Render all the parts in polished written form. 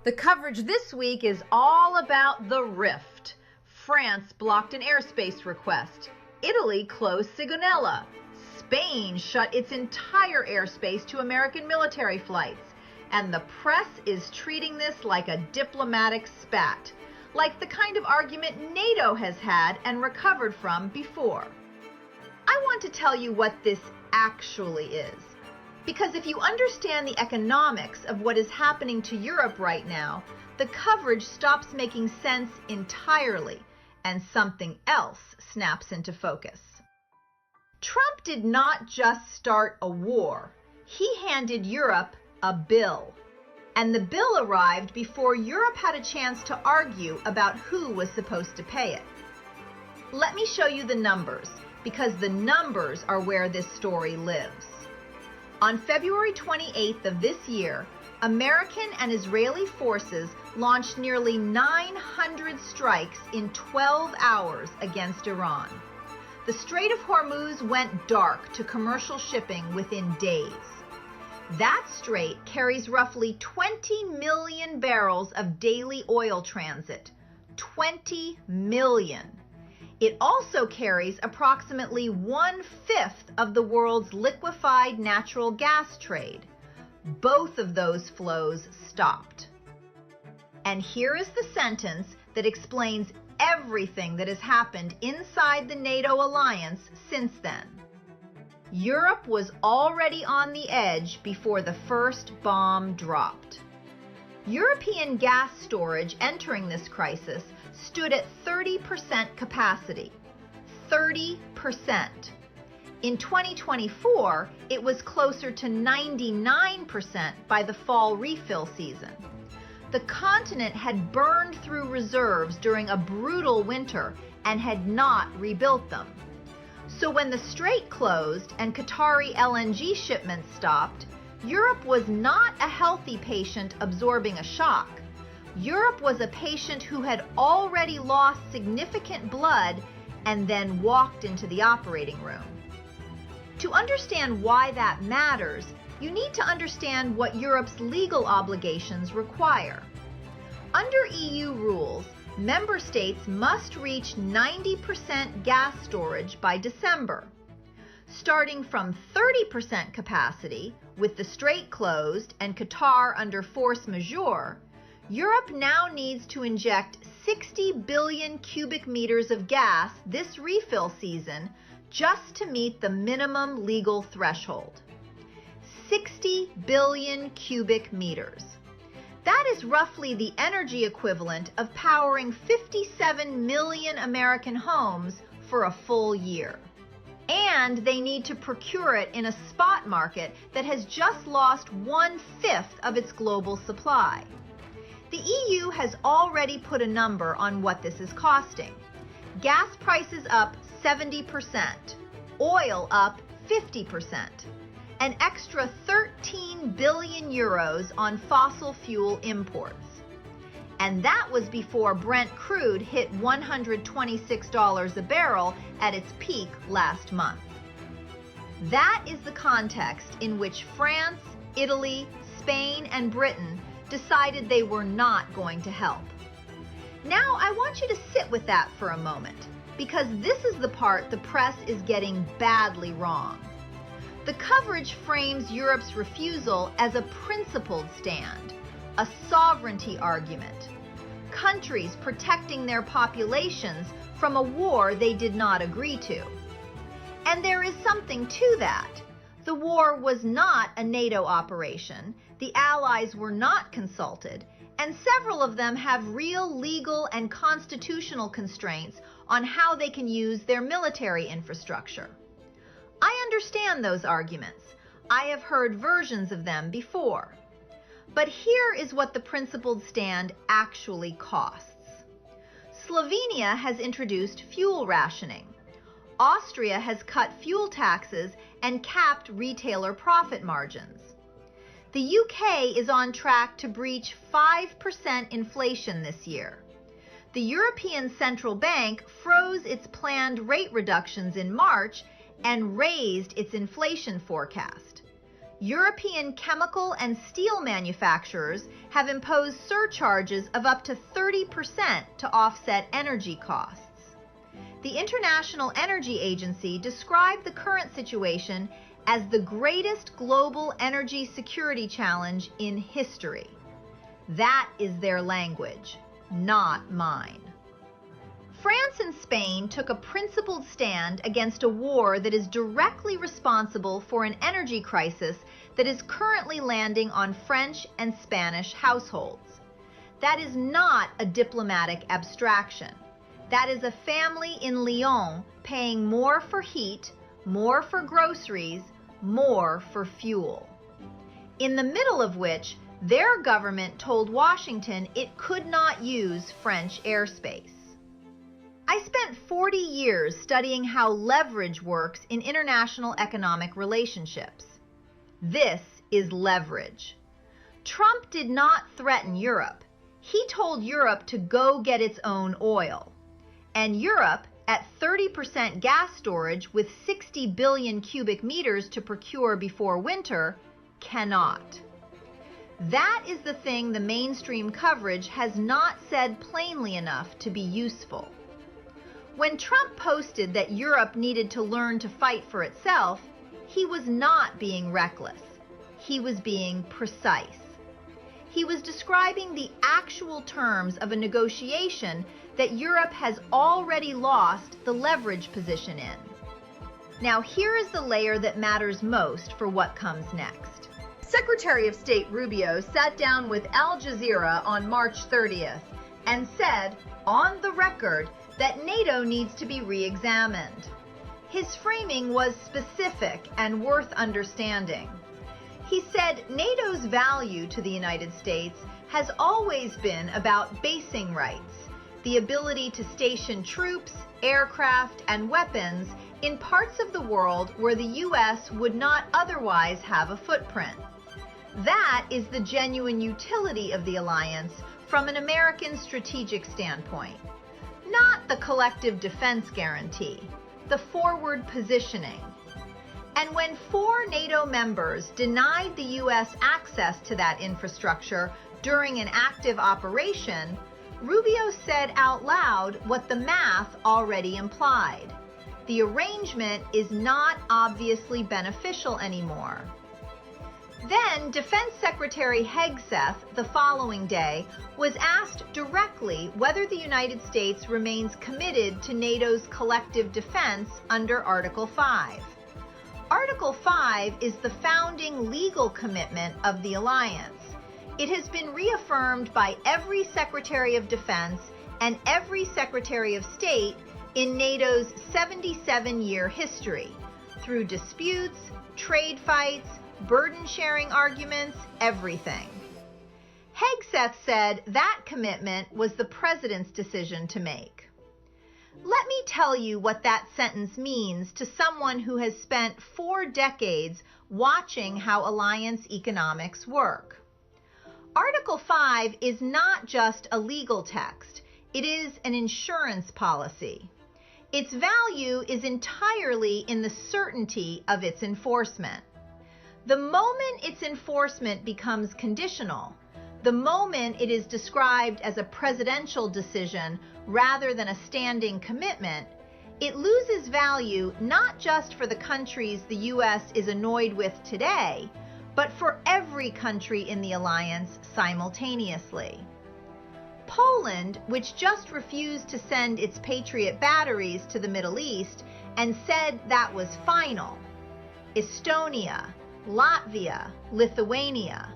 The coverage this week is all about the rift. France blocked an airspace request. Italy closed Sigonella. Spain shut its entire airspace to American military flights. And the press is treating this like a diplomatic spat, like the kind of argument NATO has had and recovered from before. I want to tell you what this actually is. Because if you understand the economics of what is happening to Europe right now, the coverage stops making sense entirely, and something else snaps into focus. Trump did not just start a war. He handed Europe a bill. And the bill arrived before Europe had a chance to argue about who was supposed to pay it. Let me show you the numbers, because the numbers are where this story lives. On February 28th of this year, American and Israeli forces launched nearly 900 strikes in 12 hours against Iran. The Strait of Hormuz went dark to commercial shipping within days. That strait carries roughly 20 million barrels of daily oil transit. 20 million. It also carries approximately 1/5 of the world's liquefied natural gas trade. Both of those flows stopped. And here is the sentence that explains everything that has happened inside the NATO alliance since then. Europe was already on the edge before the first bomb dropped. European gas storage entering this crisis stood at 30% capacity. 30%. In 2024, it was closer to 99% by the fall refill season. The continent had burned through reserves during a brutal winter and had not rebuilt them. So when the strait closed and Qatari LNG shipments stopped, Europe was not a healthy patient absorbing a shock. Europe was a patient who had already lost significant blood and then walked into the operating room. To understand why that matters, you need to understand what Europe's legal obligations require. Under EU rules, member states must reach 90% gas storage by December. Starting from 30% capacity, with the strait closed and Qatar under force majeure, Europe now needs to inject 60 billion cubic meters of gas this refill season just to meet the minimum legal threshold. 60 billion cubic meters. That is roughly the energy equivalent of powering 57 million American homes for a full year. And they need to procure it in a spot market that has just lost 1/5 of its global supply. The EU has already put a number on what this is costing. Gas prices up 70%, oil up 50%, an extra 13 billion euros on fossil fuel imports. And that was before Brent crude hit $126 a barrel at its peak last month. That is the context in which France, Italy, Spain, and Britain decided they were not going to help. Now I want you to sit with that for a moment, because this is the part the press is getting badly wrong. The coverage frames Europe's refusal as a principled stand, a sovereignty argument, countries protecting their populations from a war they did not agree to. And there is something to that. The war was not a NATO operation, the Allies were not consulted, and several of them have real legal and constitutional constraints on how they can use their military infrastructure. I understand those arguments. I have heard versions of them before. But here is what the principled stand actually costs. Slovenia has introduced fuel rationing. Austria has cut fuel taxes and capped retailer profit margins. The UK is on track to breach 5% inflation this year. The European Central Bank froze its planned rate reductions in March and raised its inflation forecast. European chemical and steel manufacturers have imposed surcharges of up to 30% to offset energy costs. The International Energy Agency described the current situation as the greatest global energy security challenge in history. That is their language, not mine. France and Spain took a principled stand against a war that is directly responsible for an energy crisis that is currently landing on French and Spanish households. That is not a diplomatic abstraction. That is a family in Lyon paying more for heat, more for groceries, more for fuel. In the middle of which, their government told Washington it could not use French airspace. I spent 40 years studying how leverage works in international economic relationships. This is leverage. Trump did not threaten Europe. He told Europe to go get its own oil. And Europe, at 30% gas storage with 60 billion cubic meters to procure before winter, cannot. That is the thing the mainstream coverage has not said plainly enough to be useful. When Trump posted that Europe needed to learn to fight for itself, he was not being reckless. He was being precise. He was describing the actual terms of a negotiation that Europe has already lost the leverage position in. Now here is the layer that matters most for what comes next. Secretary of State Rubio sat down with Al Jazeera on March 30th and said, on the record, that NATO needs to be re-examined. His framing was specific and worth understanding. He said NATO's value to the United States has always been about basing rights, the ability to station troops, aircraft, and weapons in parts of the world where the U.S. would not otherwise have a footprint. That is the genuine utility of the alliance from an American strategic standpoint. Not the collective defense guarantee, the forward positioning. And when 4 NATO members denied the U.S. access to that infrastructure during an active operation, Rubio said out loud what the math already implied. The arrangement is not obviously beneficial anymore. Then Defense Secretary Hegseth, the following day, was asked directly whether the United States remains committed to NATO's collective defense under Article 5. Article 5 is the founding legal commitment of the alliance. It has been reaffirmed by every Secretary of Defense and every Secretary of State in NATO's 77-year history, through disputes, trade fights, burden-sharing arguments, everything. Hegseth said that commitment was the president's decision to make. Let me tell you what that sentence means to someone who has spent 4 decades watching how alliance economics work. Article 5 is not just a legal text, it is an insurance policy. Its value is entirely in the certainty of its enforcement. The moment its enforcement becomes conditional, the moment it is described as a presidential decision rather than a standing commitment, it loses value not just for the countries the U.S. is annoyed with today, but for every country in the alliance simultaneously. Poland, which just refused to send its Patriot batteries to the Middle East and said that was final. Estonia, Latvia, Lithuania,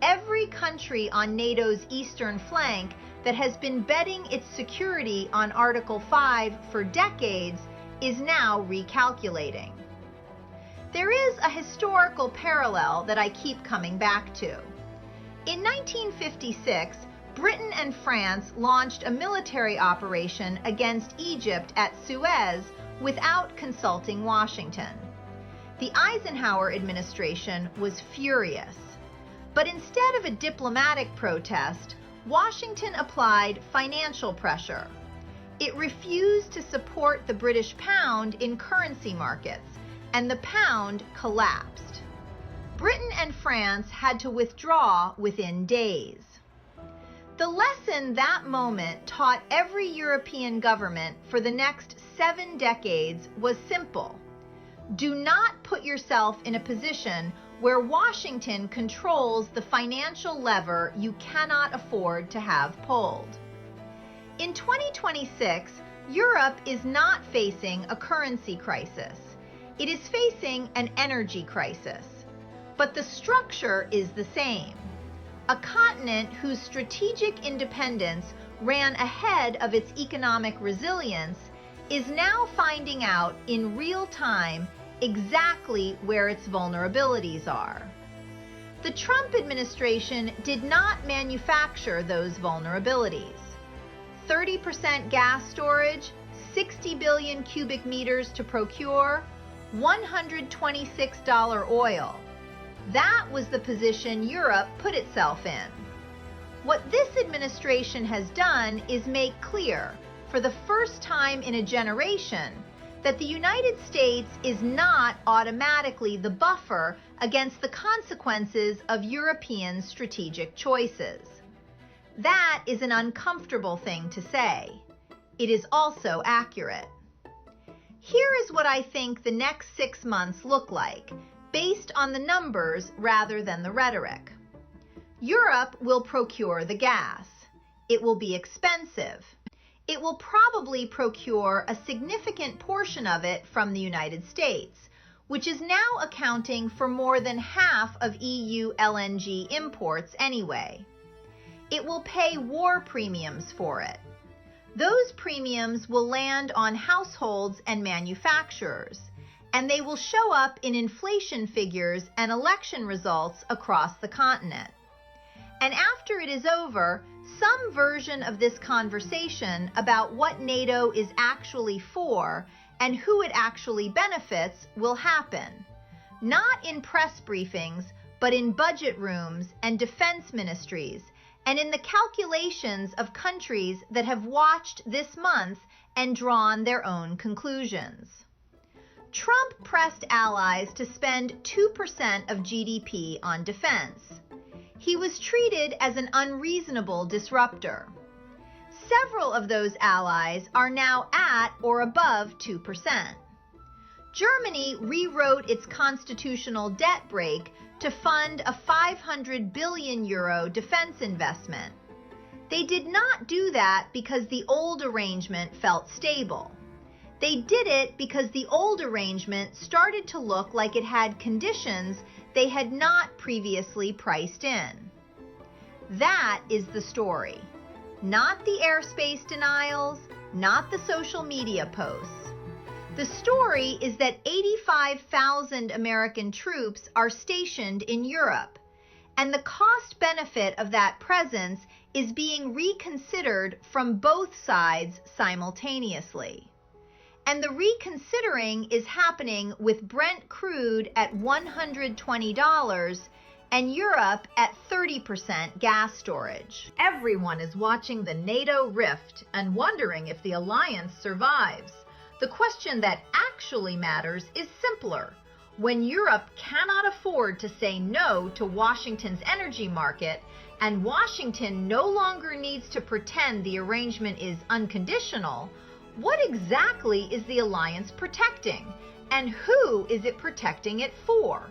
every country on NATO's eastern flank that has been betting its security on Article 5 for decades is now recalculating. There is a historical parallel that I keep coming back to. In 1956, Britain and France launched a military operation against Egypt at Suez without consulting Washington. The Eisenhower administration was furious. But instead of a diplomatic protest, Washington applied financial pressure. It refused to support the British pound in currency markets, and the pound collapsed. Britain and France had to withdraw within days. The lesson that moment taught every European government for the next 7 decades was simple. Do not put yourself in a position where Washington controls the financial lever you cannot afford to have pulled. In 2026, Europe is not facing a currency crisis. It is facing an energy crisis. But the structure is the same. A continent whose strategic independence ran ahead of its economic resilience is now finding out in real time exactly where its vulnerabilities are. The Trump administration did not manufacture those vulnerabilities. 30% gas storage, 60 billion cubic meters to procure, $126 oil. That was the position Europe put itself in. What this administration has done is make clear, for the first time in a generation, that the United States is not automatically the buffer against the consequences of European strategic choices. That is an uncomfortable thing to say. It is also accurate. Here is what I think the next 6 months look like, based on the numbers rather than the rhetoric. Europe will procure the gas. It will be expensive. It will probably procure a significant portion of it from the United States, which is now accounting for more than half of EU LNG imports anyway. It will pay war premiums for it. Those premiums will land on households and manufacturers, and they will show up in inflation figures and election results across the continent. And after it is over, some version of this conversation about what NATO is actually for and who it actually benefits will happen. Not in press briefings, but in budget rooms and defense ministries, and in the calculations of countries that have watched this month and drawn their own conclusions. Trump pressed allies to spend 2% of GDP on defense. He was treated as an unreasonable disruptor. Several of those allies are now at or above 2%. Germany rewrote its constitutional debt brake to fund a 500 billion euro defense investment. They did not do that because the old arrangement felt stable. They did it because the old arrangement started to look like it had conditions they had not previously priced in. That is the story. Not the airspace denials, not the social media posts. The story is that 85,000 American troops are stationed in Europe, and the cost-benefit of that presence is being reconsidered from both sides simultaneously. And the reconsidering is happening with Brent crude at $120 and Europe at 30% gas storage. Everyone is watching the NATO rift and wondering if the alliance survives. The question that actually matters is simpler. When Europe cannot afford to say no to Washington's energy market, and Washington no longer needs to pretend the arrangement is unconditional, what exactly is the alliance protecting? And who is it protecting it for?